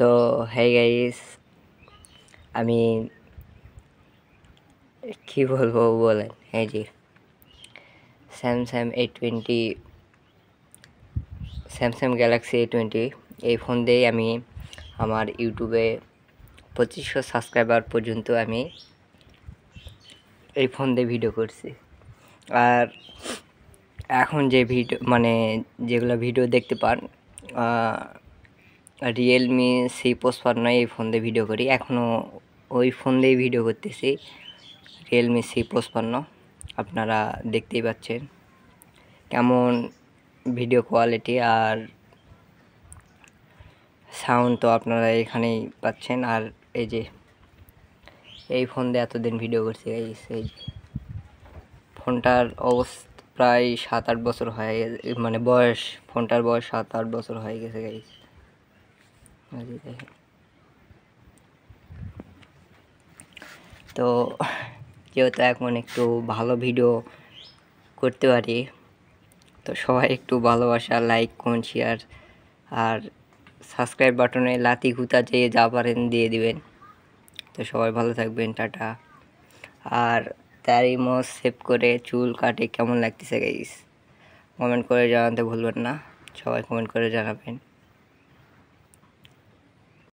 তো hey guys, আমি কি বলবো বলেন। এই যে স্যামসাং গ্যালাক্সি A20 এই ফোন দিয়েই আমি আমার ইউটিউবে 2500 সাবস্ক্রাইবার পর্যন্ত আমি এই ফোন দিয়ে ভিডিও করছি। আর এখন যে ভিডিও যেগুলো ভিডিও দেখতে পান, রিয়েলমি C55 এই ফোন দিয়ে ভিডিও করি। এখনও ওই ফোন দিয়েই ভিডিও করতেছি, রিয়েলমি C55। আপনারা দেখতেই পাচ্ছেন কেমন ভিডিও কোয়ালিটি আর সাউন্ড, তো আপনারা এখানেই পাচ্ছেন। আর এই যে এই ফোন দিয়ে এতদিন ভিডিও করছি গাইস। এই ফোনটার অবস্থা প্রায় 7-8 বছর হয়ে গেছে, বয়স, ফোনটার বয়স 7-8 বছর হয়ে গেছে গাইস। তো যেহেতু এখন একটু ভালো ভিডিও করতে পারি, তো সবাই একটু ভালোবাসা, লাইক, কমেন্ট, শেয়ার আর সাবস্ক্রাইব বাটনে লাতি গুতা যেয়ে যা পারেন দিয়ে দিবেন। তো সবাই ভালো থাকবেন, টাটা। আর তারই মোজ সেভ করে চুল কাটে কেমন লাগতেছে গাইস, কমেন্ট করে জানাতে ভুলবেন না। সবাই কমেন্ট করে জানাবেন।